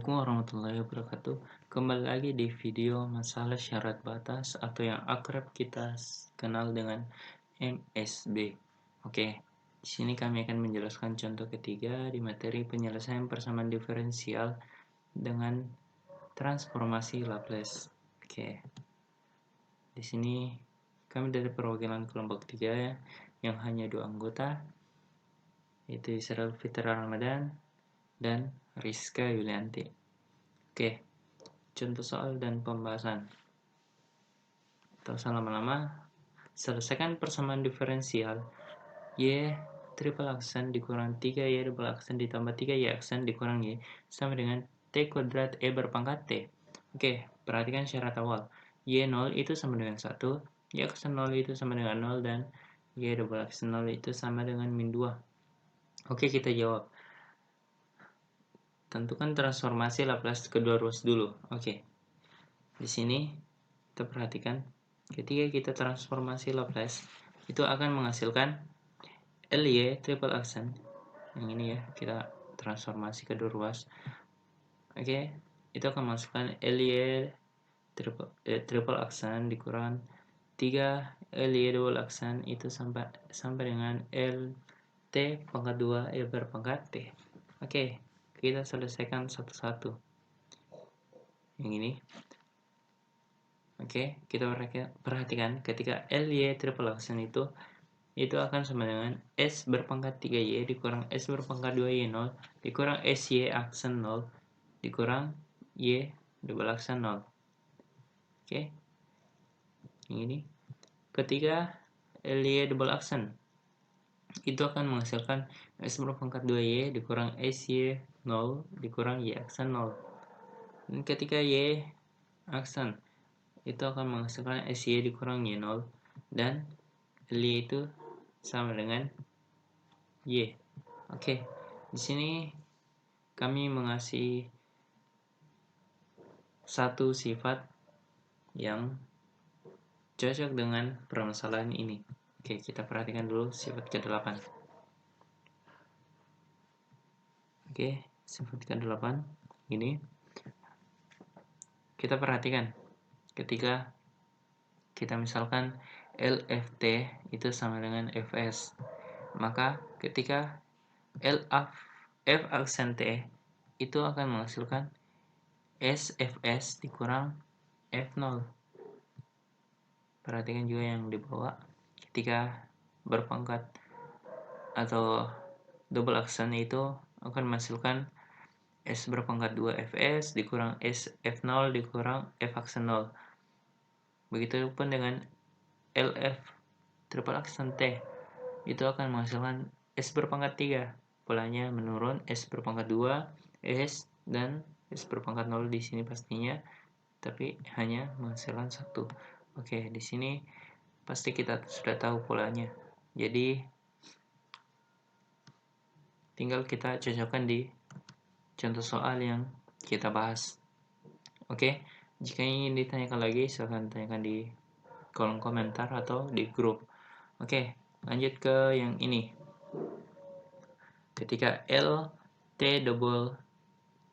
Assalamualaikum warahmatullahi wabarakatuh. Kembali lagi di video masalah syarat batas atau yang akrab kita kenal dengan MSB. Oke, di sini kami akan menjelaskan contoh ketiga di materi penyelesaian persamaan diferensial dengan transformasi Laplace. Oke, di sini kami dari perwakilan kelompok 3 ya, yang hanya 2 anggota, yaitu Israel Fitra Ramadan dan Rizka Yulianti. Oke, contoh soal dan pembahasan. Tak usah lama-lama, selesaikan persamaan diferensial Y triple aksen dikurang 3Y double aksen ditambah 3Y aksen dikurang Y sama dengan T kuadrat E berpangkat T. Oke, perhatikan syarat awal. Y0 itu sama dengan 1, Y aksen 0 itu sama dengan 0, dan Y double aksen 0 itu sama dengan min 2. Oke, kita jawab. Tentukan transformasi Laplace kedua ruas dulu. Oke. Di sini kita perhatikan ketika kita transformasi Laplace itu akan menghasilkan Ly triple aksen. Yang ini ya, kita transformasi kedua ruas. Oke, itu akan menghasilkan Ly triple aksen dikurang 3 Ly double aksen itu sampai dengan Lt pangkat 2 E berpangkat T. Oke, kita selesaikan satu-satu. Yang ini. Oke, kita perhatikan ketika Ly triple aksen itu akan sama dengan S berpangkat 3Y dikurang S berpangkat 2Y0 dikurang SY aksen 0 dikurang Y double aksen 0. Oke, yang ini. Ketika Ly double aksen itu akan menghasilkan S berpangkat 2Y dikurang SY 0 dikurang Y aksen 0. Dan ketika Y aksen itu akan menghasilkan SY dikurang Y0 dan Ly itu sama dengan Y. Oke, di sini kami mengasih satu sifat yang cocok dengan permasalahan ini. Oke, kita perhatikan dulu sifat ke-8. Oke, sifat ke-8 ini. Kita perhatikan ketika kita misalkan LFT itu sama dengan Fs, maka ketika F aksen T itu akan menghasilkan SFS dikurang F0. Perhatikan juga yang di bawah, ketika berpangkat atau double aksen itu akan menghasilkan S berpangkat 2 Fs dikurang S F0 dikurang F aksen 0. Begitupun dengan LF triple aksen T itu akan menghasilkan S berpangkat 3. Polanya menurun, S berpangkat 2, S dan S berpangkat 0 di sini pastinya, tapi hanya menghasilkan 1. Oke, di sini pasti kita sudah tahu polanya. Jadi tinggal kita cocokkan di contoh soal yang kita bahas. Oke, jika ingin ditanyakan lagi silahkan tanyakan di kolom komentar atau di grup. Oke, lanjut ke yang ini. Ketika L T double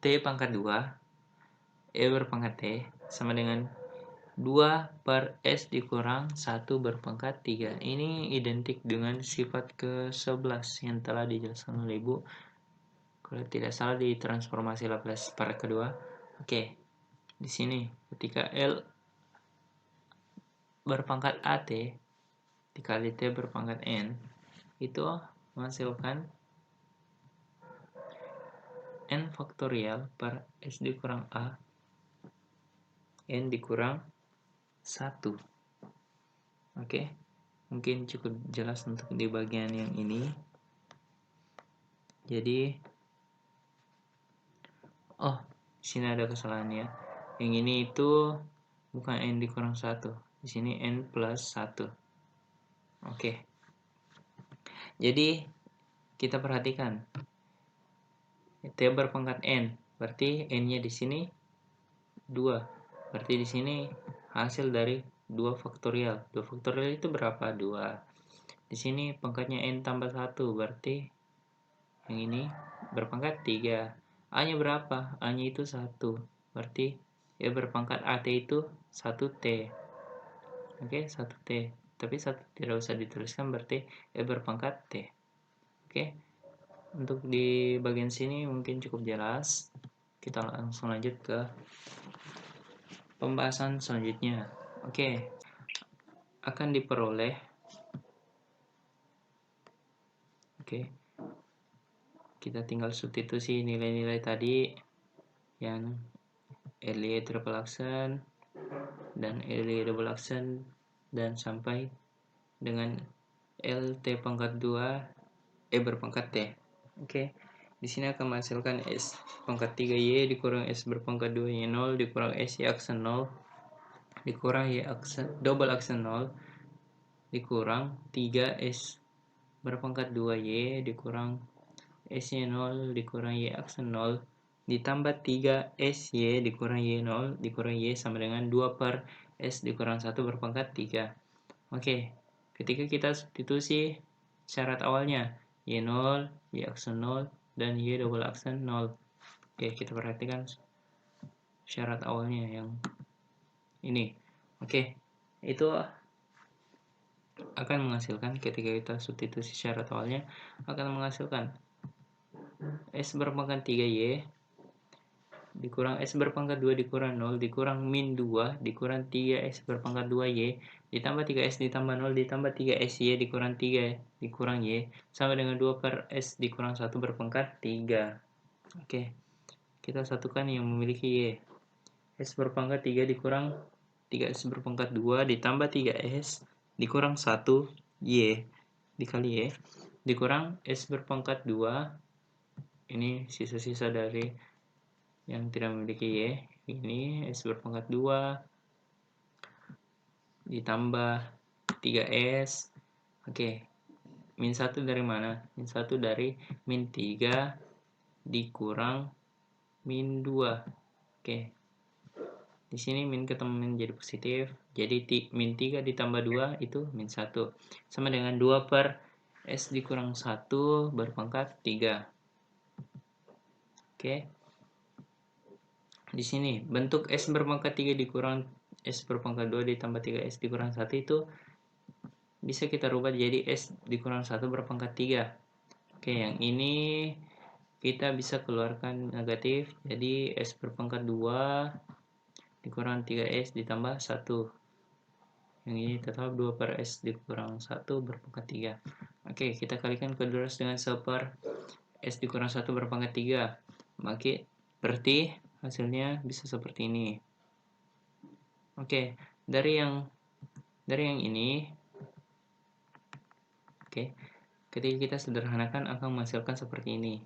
T pangkat 2 E berpangkat T sama dengan 2 per S dikurang 1 berpangkat 3. Ini identik dengan sifat ke-11 yang telah dijelaskan oleh Ibu, kalau tidak salah, di transformasi Laplace part kedua. Oke, di sini ketika L berpangkat AT dikali T berpangkat N itu menghasilkan N faktorial per S dikurang A N dikurang 1. Oke, mungkin cukup jelas untuk di bagian yang ini. Jadi di sini ada kesalahannya. Yang ini itu bukan N dikurang 1. Di sini N plus 1. Oke. Jadi kita perhatikan T berpangkat N, berarti N-nya di sini 2. Berarti di sini hasil dari 2 faktorial. 2 faktorial itu berapa? 2. Di sini pangkatnya N tambah 1, berarti yang ini berpangkat 3. A-nya berapa? A-nya itu 1. Berarti E berpangkat AT itu 1T. Oke, 1T. Tapi 1 tidak usah dituliskan, berarti E berpangkat T. Oke, untuk di bagian sini mungkin cukup jelas. Kita langsung lanjut ke pembahasan selanjutnya. Oke, akan diperoleh. Oke, kita tinggal substitusi nilai-nilai tadi yang LE triple action dan LE double action dan sampai dengan LT pangkat 2 E berpangkat T. Oke. Di sini akan menghasilkan S pangkat 3Y dikurang S berpangkat 2Y 0 dikurang S Y aksen 0 dikurang Y aksen double aksen 0 dikurang 3S berpangkat 2Y dikurang S-nya 0 dikurang Y aksen 0 ditambah 3SY dikurang Y0 dikurang Y sama dengan 2 per S dikurang 1 berpangkat 3. Oke, ketika kita substitusi syarat awalnya Y0, Y aksen 0, dan Y double aksen 0. Oke, kita perhatikan syarat awalnya yang ini. Oke, itu akan menghasilkan ketika kita substitusi syarat awalnya akan menghasilkan S berpangkat 3Y dikurang S berpangkat 2 dikurang 0 dikurang min 2 dikurang 3S berpangkat 2Y ditambah 3S ditambah 0 ditambah 3SY dikurang 3 dikurang Y sama dengan 2 per S dikurang 1 berpangkat 3. Oke, kita satukan yang memiliki Y. S berpangkat 3 dikurang 3S berpangkat 2 ditambah 3S dikurang 1 Y dikali Y dikurang S berpangkat 2. Ini sisa-sisa dari yang tidak memiliki Y. Ini S berpangkat 2 ditambah 3S. Oke, min 1 dari mana? Min 1 dari min 3 dikurang min 2. Oke, di sini min ketemu menjadi positif, jadi min 3 ditambah 2 itu min 1 sama dengan 2 per S dikurang 1 berpangkat 3. Oke, di sini bentuk S berpangkat 3 dikurang S berpangkat 2 ditambah 3S dikurang 1 itu bisa kita rubah jadi S dikurang 1 berpangkat 3. Oke, yang ini kita bisa keluarkan negatif, jadi S berpangkat 2 dikurang 3S ditambah 1. Yang ini tetap 2 per S dikurang 1 berpangkat 3. Oke, kita kalikan kedua dengan 1 per S dikurang 1 berpangkat 3. Maka berarti hasilnya bisa seperti ini. Oke, dari yang ini, oke, ketika kita sederhanakan akan menghasilkan seperti ini.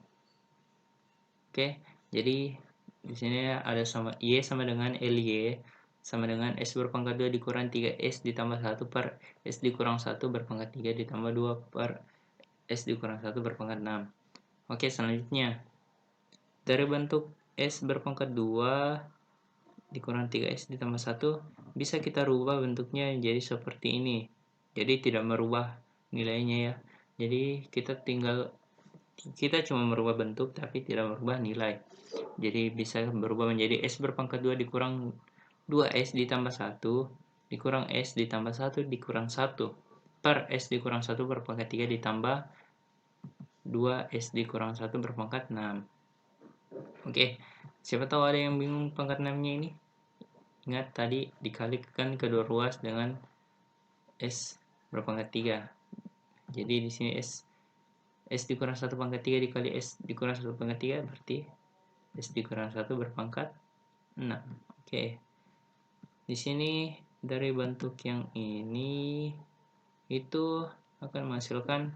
Oke, jadi di sini ada sama Y sama dengan LY sama dengan S berpangkat 2 dikurang 3S ditambah 1 per S dikurang 1 berpangkat 3 ditambah 2 per S dikurang 1 berpangkat 6. Oke, selanjutnya dari bentuk S berpangkat 2 dikurang 3S ditambah 1 bisa kita rubah bentuknya jadi seperti ini. Jadi tidak merubah nilainya ya. Jadi kita cuma merubah bentuk tapi tidak merubah nilai. Jadi bisa berubah menjadi S berpangkat 2 dikurang 2S ditambah 1 dikurang S ditambah 1 dikurang 1 per S dikurang 1 berpangkat 3 ditambah 2S dikurang 1 berpangkat 6. Oke, siapa tahu ada yang bingung pangkat 6-nya ini? Ingat tadi dikalikan kedua ruas dengan S berpangkat 3. Jadi di sini S dikurang 1 pangkat 3 dikali S dikurang 1 pangkat 3 berarti S dikurang 1 berpangkat 6. Oke. Di sini dari bentuk yang ini itu akan menghasilkan,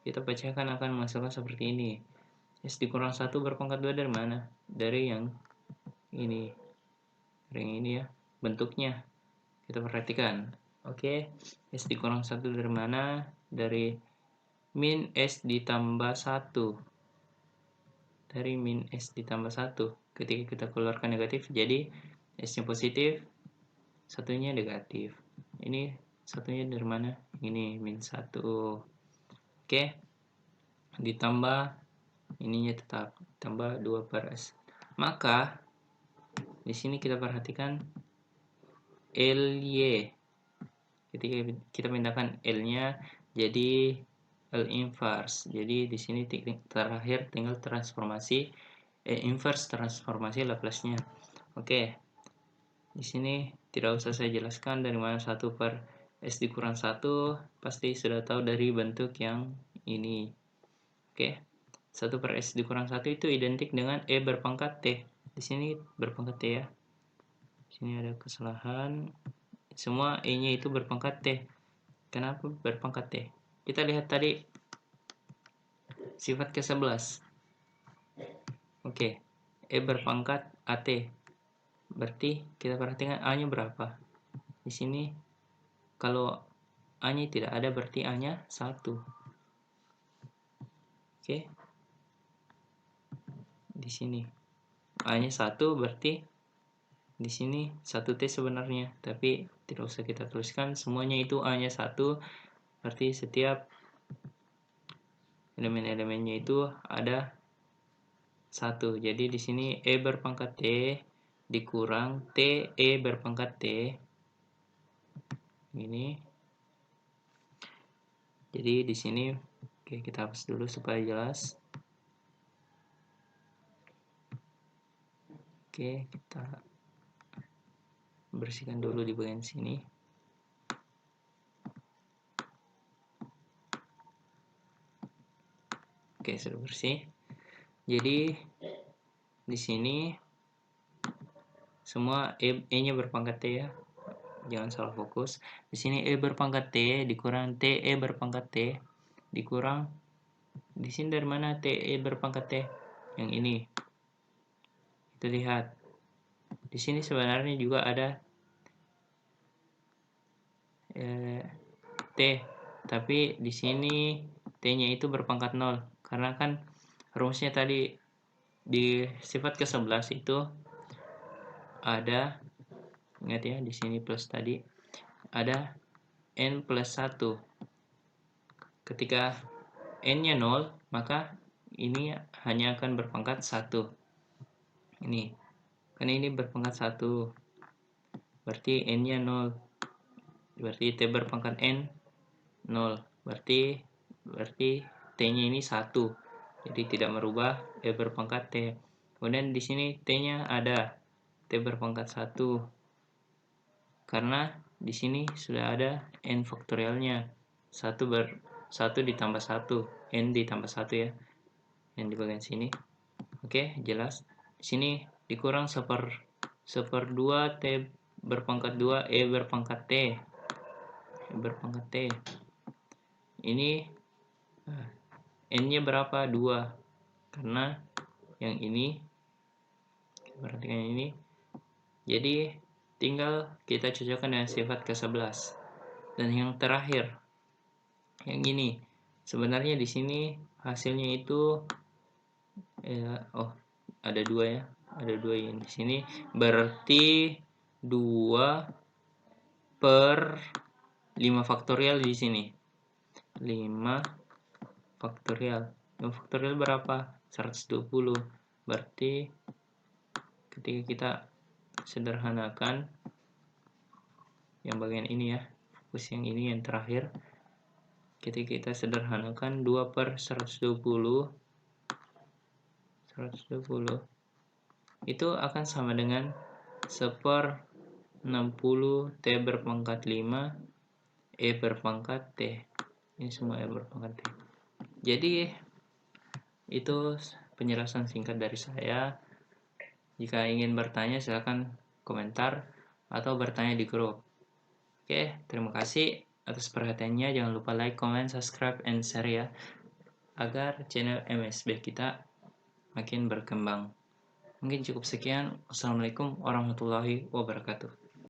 kita bacakan akan menghasilkan seperti ini. S dikurang 1 berpangkat 2 dari mana? Dari yang ini. Dari yang ini ya. Bentuknya. Kita perhatikan. Oke. S dikurang 1 dari mana? Dari min S ditambah 1. Dari min S ditambah 1. Ketika kita keluarkan negatif, jadi S-nya positif, satunya negatif. Ini satunya dari mana? Ini min 1. Oke. Ditambah ininya tetap tambah 2 per S. Maka di sini kita perhatikan LY. Ketika kita pindahkan L-nya jadi L inverse. Jadi di sini terakhir tinggal transformasi inverse transformasi Laplace-nya. Oke. Di sini tidak usah saya jelaskan dari mana 1 per S dikurang 1, pasti sudah tahu dari bentuk yang ini. Oke. 1 per S dikurang 1 itu identik dengan E berpangkat T. Di sini berpangkat T ya. Di sini ada kesalahan. Semua E-nya itu berpangkat T. Kenapa berpangkat T? Kita lihat tadi sifat ke-11. Oke. E berpangkat AT. Berarti kita perhatikan A-nya berapa? Di sini kalau A-nya tidak ada berarti A-nya 1. Oke. Di sini A-nya 1 berarti di sini 1T sebenarnya, tapi tidak usah kita tuliskan, semuanya itu A-nya 1, berarti setiap elemen-elemennya itu ada 1. Jadi di sini E berpangkat T dikurang T E berpangkat T. Ini. Jadi di sini oke, kita hapus dulu supaya jelas. Oke, kita bersihkan dulu di bagian sini. Oke, sudah bersih. Jadi di sini semua E-nya berpangkat T ya. Jangan salah fokus. Di sini E berpangkat T dikurang T E berpangkat T dikurang di sini dari mana T E berpangkat T? Yang ini. Kita lihat. Di sini sebenarnya juga ada T, tapi di sini T-nya itu berpangkat 0 karena kan rumusnya tadi di sifat ke-11 itu ada, ingat ya, di sini plus tadi ada N plus 1. Ketika N-nya 0, maka ini hanya akan berpangkat 1. Ini, karena ini berpangkat 1, berarti N-nya 0. Berarti T berpangkat N 0. Berarti T-nya ini 1. Jadi tidak merubah E berpangkat T. Kemudian di sini T-nya ada T berpangkat 1. Karena di sini sudah ada N faktorialnya. 1 ditambah 1, N ditambah 1 ya. Yang di bagian sini. Oke, jelas. Di sini dikurang 1/2 T berpangkat 2 E berpangkat T. E berpangkat T. Ini N-nya berapa? 2. Karena yang ini, perhatikan ini. Jadi tinggal kita cocokkan dengan sifat ke-11. Dan yang terakhir, yang ini. Sebenarnya di sini hasilnya itu ada 2 ya. Ada 2 yang di sini. Berarti 2 per 5 faktorial di sini. 5 faktorial. 5 faktorial berapa? 120. Berarti ketika kita sederhanakan yang bagian ini ya, fokus yang ini yang terakhir. Ketika kita sederhanakan 2 per 120 itu akan sama dengan 1/60 T berpangkat 5 E berpangkat T. Ini semua E berpangkat T. Jadi itu penjelasan singkat dari saya. Jika ingin bertanya silakan komentar atau bertanya di grup. Oke, terima kasih atas perhatiannya. Jangan lupa like, comment, subscribe, and share ya, agar channel MSB kita makin berkembang. Mungkin cukup sekian. Wassalamualaikum warahmatullahi wabarakatuh.